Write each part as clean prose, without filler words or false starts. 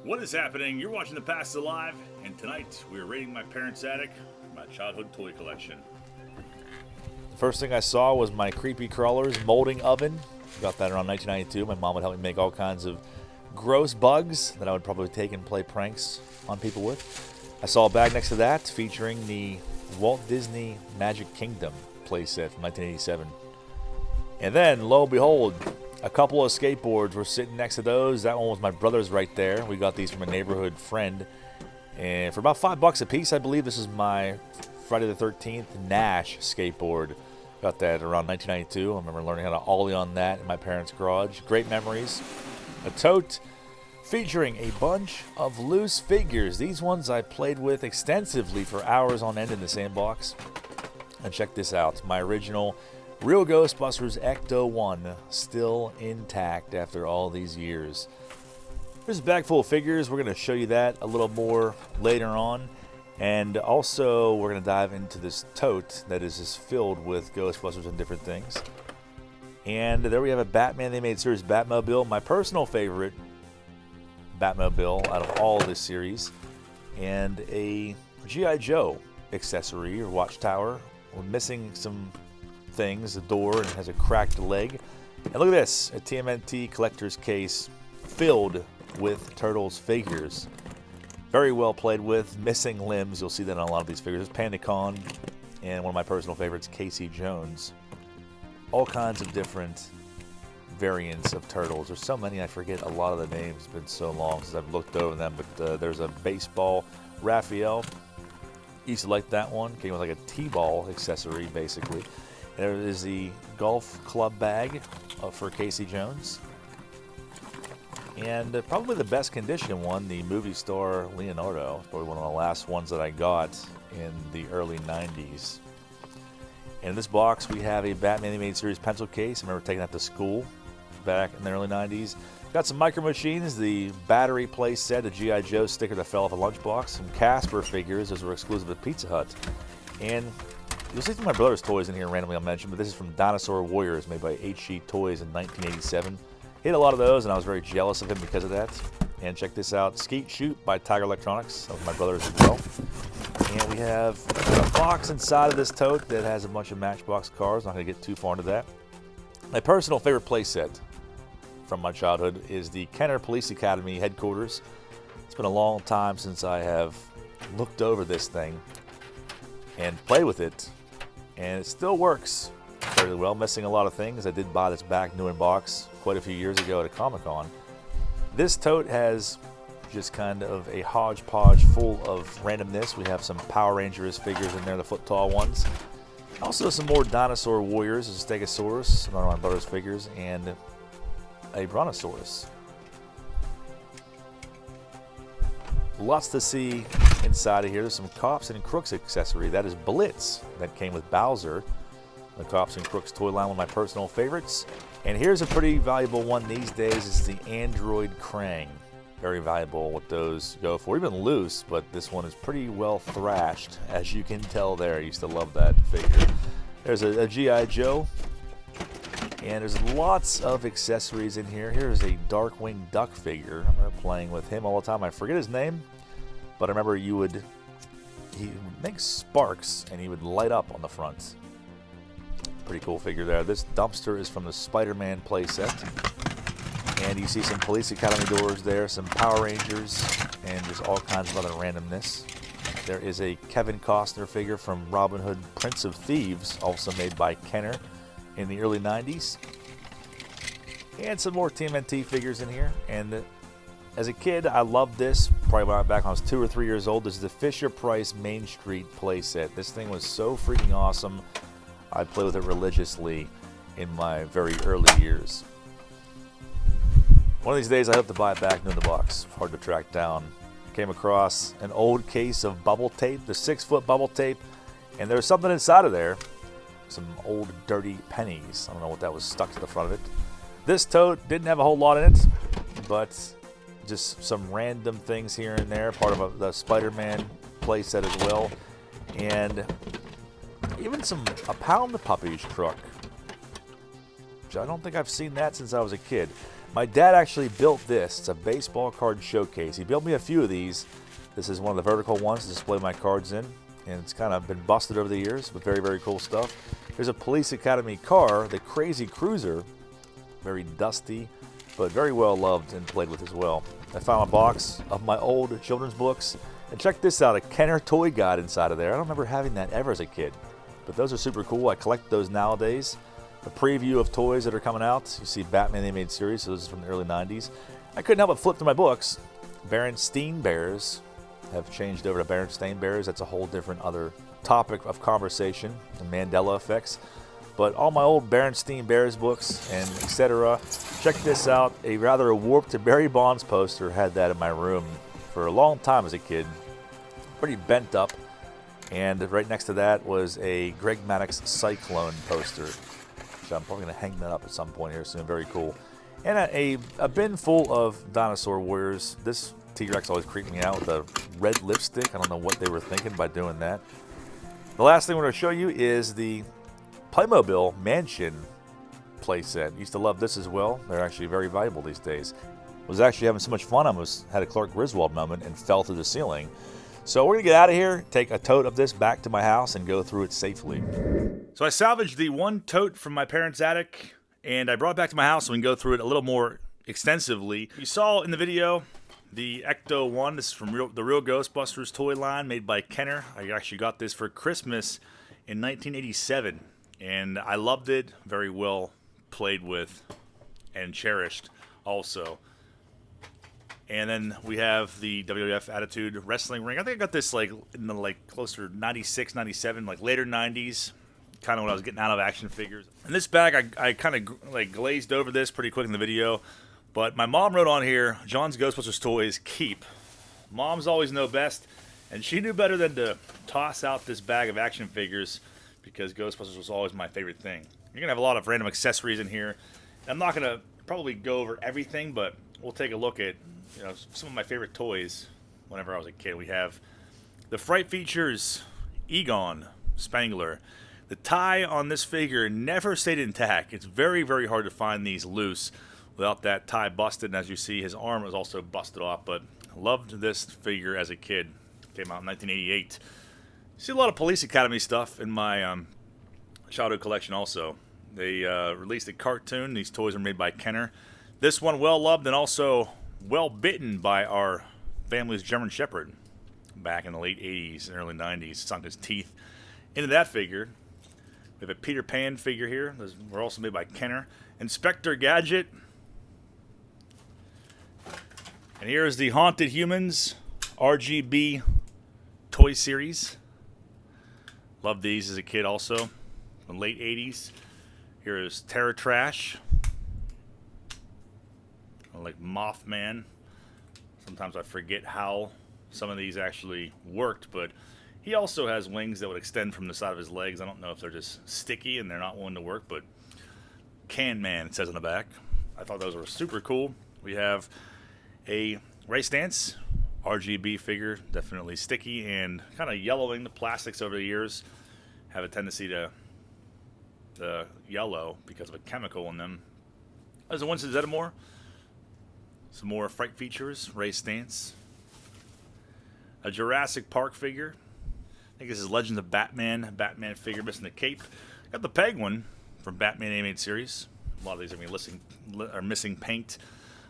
What is happening? You're watching The Past Alive, and tonight we're raiding my parents' attic for my childhood toy collection. The first thing I saw was my Creepy Crawlers molding oven. Got that around 1992. My mom would help me make all kinds of gross bugs that I would probably take and play pranks on people with. I saw a bag next to that featuring the Walt Disney Magic Kingdom playset from 1987. And then, lo and behold, a couple of skateboards were sitting next to those. That one was my brother's right there. We got these from a neighborhood friend. And for about $5 a piece, I believe this is my Friday the 13th Nash skateboard. Got that around 1992. I remember learning how to ollie on that in my parents' garage. Great memories. A tote featuring a bunch of loose figures. These ones I played with extensively for hours on end in the sandbox. And check this out. My original Real Ghostbusters Ecto-1, still intact after all these years. There's a bag full of figures. We're going to show you that a little more later on. And also, we're going to dive into this tote that is just filled with Ghostbusters and different things. And there we have a Batman Animated Series Batmobile, my personal favorite Batmobile out of all of this series. And a G.I. Joe accessory or watchtower. We're missing some things, the door, and it has a cracked leg. And look at this, a TMNT collector's case filled with Turtles figures. Very well played with, missing limbs. You'll see that on a lot of these figures. Pandacon, and one of my personal favorites, Casey Jones. All kinds of different variants of Turtles. There's so many, I forget a lot of the names. It's been so long since I've looked over them, but there's a baseball Raphael. Used to like that one. Came with like a T-ball accessory, basically. There is the golf club bag for Casey Jones. And probably the best condition one, the movie star Leonardo. Probably one of the last ones that I got in the early 90s. And in this box, we have a Batman Animated Series pencil case. I remember taking that to school back in the early 90s. Got some Micro Machines, the battery play set, a G.I. Joe sticker that fell off a lunchbox, some Casper figures. Those were exclusive to Pizza Hut. And you'll see some of my brother's toys in here randomly I'll mention, but this is from Dinosaur Warriors, made by HG Toys in 1987. He had a lot of those, and I was very jealous of him because of that. And check this out, Skeet Shoot by Tiger Electronics, that was my brother's as well. And we have a box inside of this tote that has a bunch of Matchbox cars. Not going to get too far into that. My personal favorite playset from my childhood is the Kenner Police Academy headquarters. It's been a long time since I have looked over this thing and played with it, and it still works fairly well. Missing a lot of things. I did buy this back new in box quite a few years ago at a Comic-Con. This tote has just kind of a hodgepodge full of randomness. We have some Power Rangers figures in there, the foot tall ones. Also some more Dinosaur Warriors, a Stegosaurus, another one of my brother's figures, and a Brontosaurus. Lots to see inside of here. There's some Cops and Crooks accessory. That is Blitz. That came with Bowser. The Cops and Crooks toy line, one of my personal favorites. And here's a pretty valuable one these days. It's the Android Krang. Very valuable what those go for. Even loose, but this one is pretty well thrashed, as you can tell there. I used to love that figure. There's a G.I. Joe. And there's lots of accessories in here. Here's a Darkwing Duck figure. I remember playing with him all the time. I forget his name, but I remember he would make sparks and he would light up on the front. Pretty cool figure there. This dumpster is from the Spider-Man playset. And you see some Police Academy doors there, some Power Rangers, and just all kinds of other randomness. There is a Kevin Costner figure from Robin Hood Prince of Thieves, also made by Kenner in the early 90s. And some more TMNT figures in here. And as a kid, I loved this. Probably back when I was 2 or 3 years old. This is the Fisher-Price Main Street playset. This thing was so freaking awesome. I played with it religiously in my very early years. One of these days, I hope to buy it back new in the box. Hard to track down. Came across an old case of bubble tape, the 6-foot bubble tape, and there was something inside of there. Some old dirty pennies. I don't know what that was stuck to the front of it. This tote didn't have a whole lot in it, but just some random things here and there. Part of the Spider-Man playset as well. And even a Pound the Puppies truck, which I don't think I've seen that since I was a kid. My dad actually built this. It's a baseball card showcase. He built me a few of these. This is one of the vertical ones to display my cards in, and it's kind of been busted over the years, but very, very cool stuff. There's a Police Academy car, the Crazy Cruiser, very dusty, but very well loved and played with as well. I found a box of my old children's books, and check this out, a Kenner toy guide inside of there. I don't remember having that ever as a kid, but those are super cool. I collect those nowadays. A preview of toys that are coming out. You see Batman the Animated Series, so this is from the early 90s. I couldn't help but flip through my books. Berenstain Bears have changed over to Berenstain Bears. That's a whole different other topic of conversation, the Mandela effects. But all my old Berenstain Bears books and etc. Check this out. A rather warped Barry Bonds poster. Had that in my room for a long time as a kid. Pretty bent up. And right next to that was a Greg Maddox Cyclone poster. I'm probably going to hang that up at some point here soon. Very cool. And a bin full of Dinosaur Warriors. This T-Rex always creeped me out with a red lipstick. I don't know what they were thinking by doing that. The last thing we're going to show you is the Playmobil Mansion playset. Used to love this as well. They're actually very valuable these days. Was actually having so much fun. I had a Clark Griswold moment and fell through the ceiling. So we're going to get out of here, take a tote of this back to my house, and go through it safely. So I salvaged the one tote from my parents' attic, and I brought it back to my house so we can go through it a little more extensively. You saw in the video the Ecto-1. This is from the Real Ghostbusters toy line made by Kenner. I actually got this for Christmas in 1987, and I loved it. Very well played with and cherished also. And then we have the WWF Attitude Wrestling Ring. I think I got this like in the closer to 96, 97, like later 90s, kind of when I was getting out of action figures. And this bag, I kind of glazed over this pretty quick in the video. But my mom wrote on here, John's Ghostbusters toys keep. Moms always know best, and she knew better than to toss out this bag of action figures because Ghostbusters was always my favorite thing. You're going to have a lot of random accessories in here. I'm not going to probably go over everything, but we'll take a look at some of my favorite toys whenever I was a kid. We have the Fright Features Egon Spangler. The tie on this figure never stayed intact. It's very, very hard to find these loose without that tie busted. And as you see, his arm was also busted off, but I loved this figure as a kid. Came out in 1988. See a lot of Police Academy stuff in my childhood collection also. They released a cartoon. These toys are made by Kenner. This one well loved and also well bitten by our family's German Shepherd back in the late 80s and early 90s. Sunk his teeth into that figure. We have a Peter Pan figure here. Those were also made by Kenner. Inspector Gadget. And here's the Haunted Humans RGB toy series. Loved these as a kid also. From the late 80s. Here is Terror Trash. Like Mothman. Sometimes I forget how some of these actually worked, but he also has wings that would extend from the side of his legs. I don't know if they're just sticky and they're not willing to work, but Can Man, it says on the back. I thought those were super cool. We have a Ray Stantz RGB figure, definitely sticky and kind of yellowing. The plastics over the years have a tendency to yellow because of a chemical in them. There's a Winston Zeddemore. Some more Fright Features, Ray Stantz. A Jurassic Park figure. I think this is Legends of Batman. Batman figure missing the cape. Got the Peg one from Batman Animated Series. A lot of these are missing paint.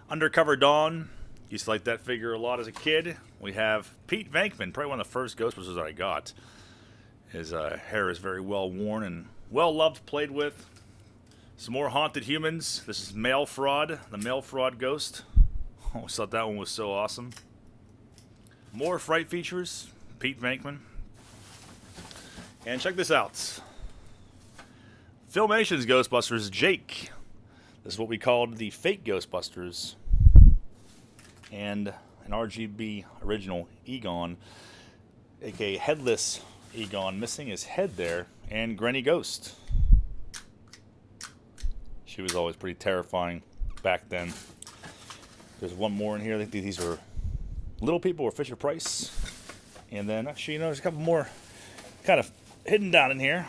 Undercover Dawn. Used to like that figure a lot as a kid. We have Pete Venkman, probably one of the first Ghostbusters that I got. His hair is very well worn and well loved, played with. Some more Haunted Humans. This is Mail Fraud, the Mail Fraud Ghost. I always thought that one was so awesome. More Fright Features, Pete Venkman. And check this out. Filmation's Ghostbusters, Jake. This is what we called the fake Ghostbusters. And an RGB original Egon, aka headless Egon, missing his head there, and Granny Ghost. She was always pretty terrifying back then. There's one more in here. I think these are Little People or Fisher Price. And then actually, there's a couple more kind of hidden down in here.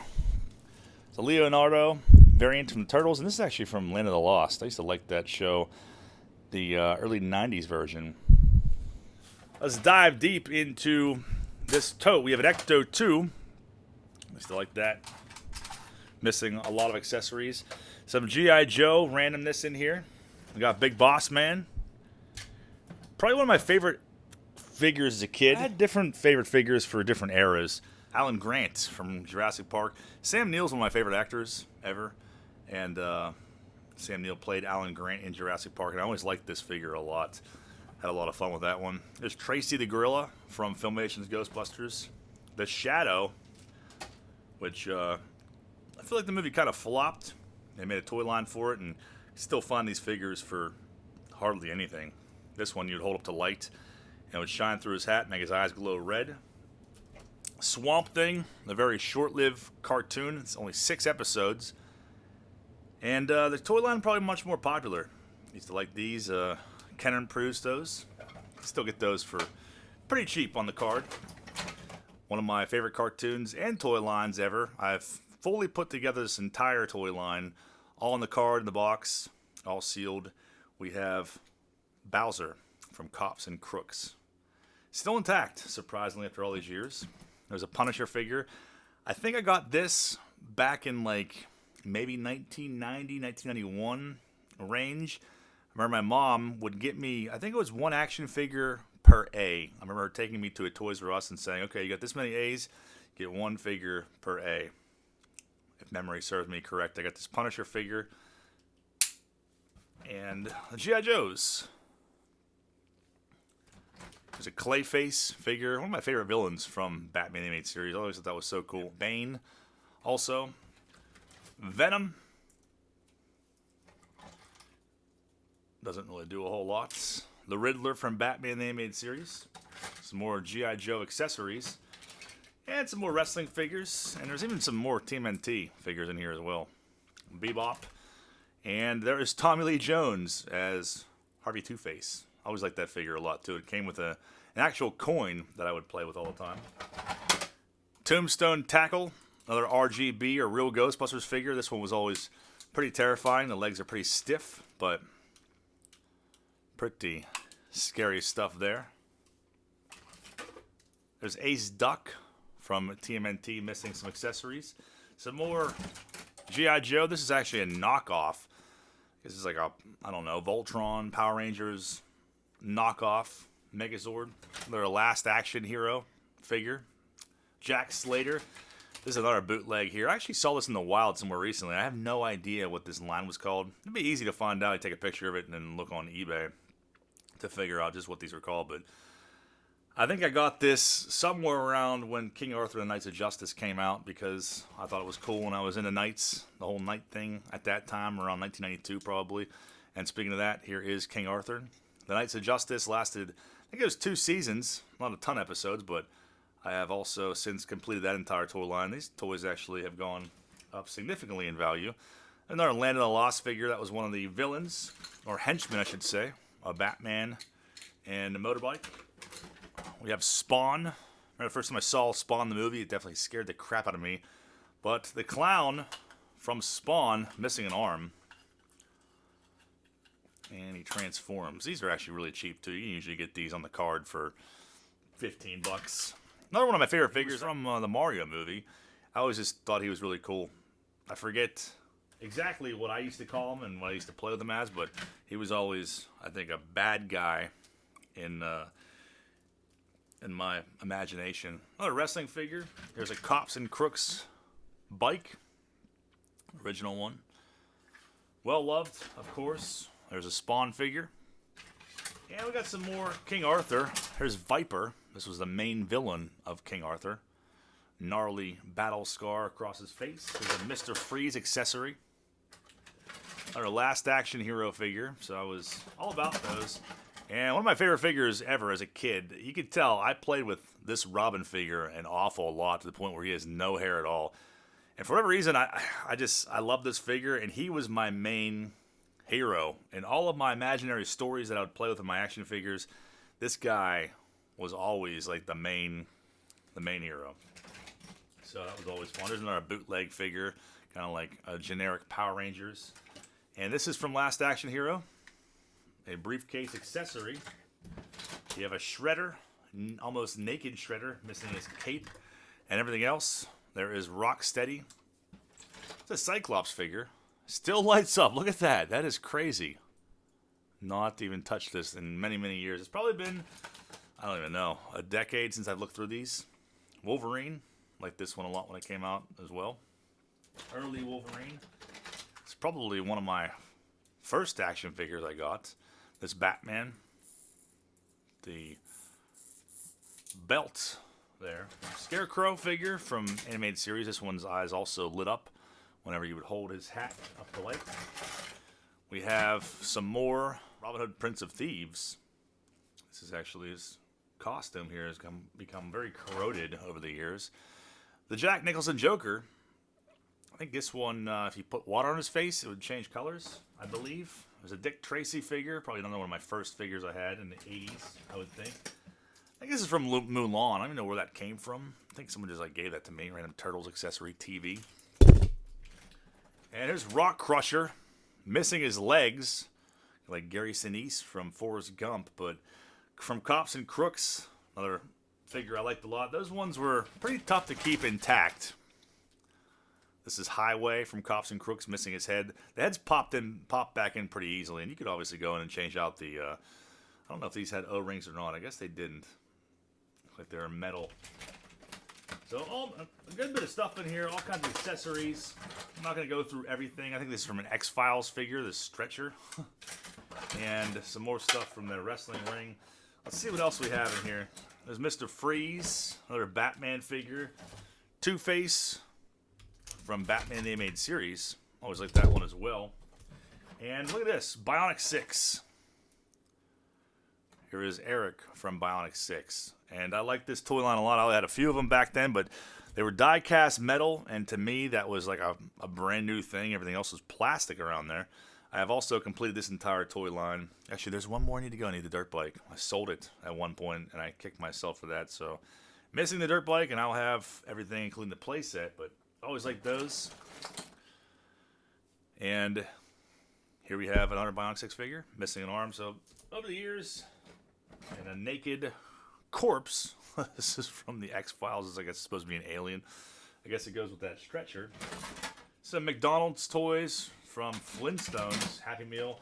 It's a Leonardo variant from the Turtles, and this is actually from Land of the Lost. I used to like that show. the early 90s version. Let's dive deep into this tote. We have an Ecto 2. I still like that. Missing a lot of accessories. Some G.I. Joe randomness in here. We got Big Boss Man. Probably one of my favorite figures as a kid. I had different favorite figures for different eras. Alan Grant from Jurassic Park. Sam Neill's one of my favorite actors ever. And Sam Neill played Alan Grant in Jurassic Park. And I always liked this figure a lot. Had a lot of fun with that one. There's Tracy the Gorilla from Filmation's Ghostbusters. The Shadow, which I feel like the movie kind of flopped. They made a toy line for it, and you still find these figures for hardly anything. This one you'd hold up to light, and it would shine through his hat, make his eyes glow red. Swamp Thing, a very short-lived cartoon. It's only 6 episodes. And the toy line probably much more popular. Used to like these. Kenner produced those. Still get those for pretty cheap on the card. One of my favorite cartoons and toy lines ever. I've fully put together this entire toy line, all in the card, in the box, all sealed. We have Bowser from Cops and Crooks. Still intact, surprisingly, after all these years. There's a Punisher figure. I think I got this back in like maybe 1990, 1991 range. I remember my mom would get me, I think it was 1 action figure per A. I remember her taking me to a Toys R Us and saying, okay, you got this many A's, get 1 figure per A. If memory serves me correct, I got this Punisher figure and the G.I. Joes. There's a Clayface figure, one of my favorite villains from Batman animated series. I always thought that was so cool. Bane, also. Venom. Doesn't really do a whole lot. The Riddler from Batman the animated series. Some more G.I. Joe accessories. And some more wrestling figures. And there's even some more TMNT figures in here as well. Bebop. And there is Tommy Lee Jones as Harvey Two-Face. I always liked that figure a lot too. It came with an actual coin that I would play with all the time. Tombstone Tackle. Another RGB or real Ghostbusters figure. This one was always pretty terrifying. The legs are pretty stiff, but pretty scary stuff there. There's Ace Duck from TMNT missing some accessories. Some more G.I. Joe. This is actually a knockoff. This is like a, I don't know, Voltron, Power Rangers knockoff Megazord. Their last action hero figure. Jack Slater. This is another bootleg here. I actually saw this in the wild somewhere recently. I have no idea what this line was called. It'd be easy to find out. You take a picture of it and then look on eBay to figure out just what these were called. But I think I got this somewhere around when King Arthur and the Knights of Justice came out because I thought it was cool when I was into Knights, the whole Knight thing at that time, around 1992 probably. And speaking of that, here is King Arthur. The Knights of Justice lasted, I think it was 2 seasons, not a ton of episodes, but I have also since completed that entire toy line. These toys actually have gone up significantly in value. Another Land of the Lost figure. That was one of the villains, or henchmen, I should say. A Batman and a motorbike. We have Spawn. Remember the first time I saw Spawn the movie, it definitely scared the crap out of me. But the clown from Spawn, missing an arm. And he transforms. These are actually really cheap too. You can usually get these on the card for $15. Another one of my favorite figures from the Mario movie. I always just thought he was really cool. I forget exactly what I used to call him and what I used to play with him as, but he was always, I think, a bad guy in my imagination. Another wrestling figure. There's a Cops and Crooks bike. Original one. Well loved, of course. There's a Spawn figure. And we got some more King Arthur. There's Viper. This was the main villain of King Arthur. Gnarly battle scar across his face. There's a Mr. Freeze accessory. Our last action hero figure. So I was all about those. And one of my favorite figures ever as a kid. You could tell I played with this Robin figure an awful lot to the point where he has no hair at all. And for whatever reason, I love this figure. And he was my main hero. In all of my imaginary stories that I would play with in my action figures, this guy was always like the main hero. So that was always fun. There's another bootleg figure, kind of like a generic Power Rangers. And this is from Last Action Hero. a briefcase accessory. You have a Shredder, almost naked Shredder, missing his cape and everything else. There is Rocksteady. It's a Cyclops figure. Still lights up. Look at that. That is crazy. Not even touched this in many, many years. It's probably been, I don't even know, a decade since I've looked through these. Wolverine. Like this one a lot when it came out as well. Early Wolverine. It's probably one of my first action figures I got. This Batman. The belt there. Scarecrow figure from animated series. This one's eyes also lit up whenever you would hold his hat up to light. We have some more Robin Hood Prince of Thieves. This is actually his costume here has become very corroded over the years. The Jack Nicholson Joker. I think this one, if you put water on his face, it would change colors, I believe. There's a Dick Tracy figure. Probably another one of my first figures I had in the 80s, I would think. I think this is from Mulan. I don't even know where that came from. I think someone just like gave that to me. Random Turtles accessory TV. And here's Rock Crusher. Missing his legs. Like Gary Sinise from Forrest Gump. But from Cops and Crooks, another figure I liked a lot. Those ones were pretty tough to keep intact. This is Highway from Cops and Crooks, missing his head. The head's popped back in pretty easily, and you could obviously go in and change out the, I don't know if these had O-rings or not. I guess they didn't. Like they're metal. So a good bit of stuff in here, all kinds of accessories. I'm not going to go through everything. I think this is from an X-Files figure, this stretcher. And some more stuff from the wrestling ring. Let's see what else we have in here. There's Mr. Freeze, another Batman figure. Two-Face from Batman the Animated Series. Always like that one as well. And look at this, Bionic 6. Here is Eric from Bionic 6. And I like this toy line a lot. I had a few of them back then, but they were die-cast metal, and to me, that was like a brand new thing. Everything else was plastic around there. I have also completed this entire toy line. Actually, there's one more I need to go. I need the dirt bike. I sold it at one point, and I kicked myself for that. So, missing the dirt bike, and I'll have everything, including the play set, but I always like those. And here we have another Bionic 6 figure, missing an arm. So, over the years, and a naked corpse. This is from the X-Files. It's, I guess, supposed to be an alien. I guess it goes with that stretcher. Some McDonald's toys from Flintstones, Happy Meal.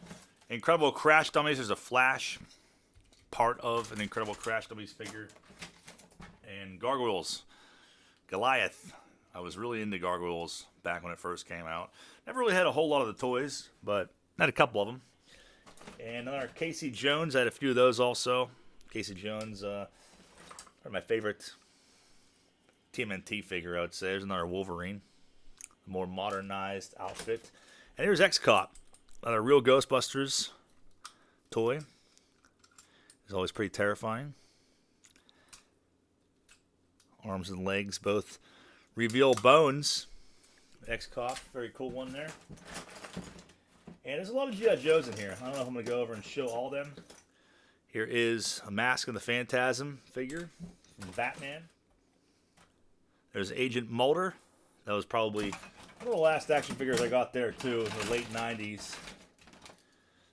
Incredible Crash Dummies. There's a Flash part of an Incredible Crash Dummies figure. And Gargoyles. Goliath. I was really into Gargoyles back when it first came out. Never really had a whole lot of the toys, but had a couple of them. And another Casey Jones. I had a few of those also. Casey Jones, one of my favorite TMNT figure, I would say. There's another Wolverine. A more modernized outfit. And here's X-Cop. Another real Ghostbusters toy. It's always pretty terrifying. Arms and legs both reveal bones. X-Cop, very cool one there. And there's a lot of G.I. Joes in here. I don't know if I'm going to go over and show all of them. Here is a Mask of the Phantasm figure from Batman. There's Agent Mulder. That was probably one of the last action figures I got there too in the late 90s.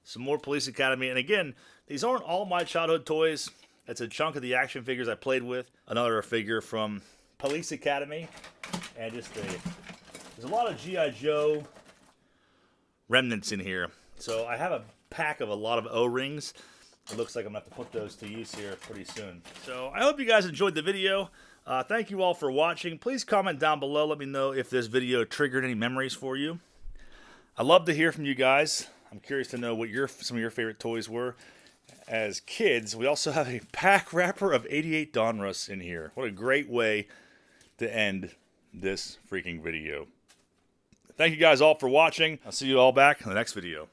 Some more Police Academy. And again, these aren't all my childhood toys. It's a chunk of the action figures I played with. Another figure from Police Academy. And just there's a lot of G.I. Joe remnants in here. So I have a pack of a lot of O-rings. It looks like I'm going to have to put those to use here pretty soon. So I hope you guys enjoyed the video. Thank you all for watching. Please comment down below. Let me know if this video triggered any memories for you. I love to hear from you guys. I'm curious to know what some of your favorite toys were as kids. We also have a pack wrapper of 88 Donruss in here. What a great way to end this freaking video. Thank you guys all for watching. I'll see you all back in the next video.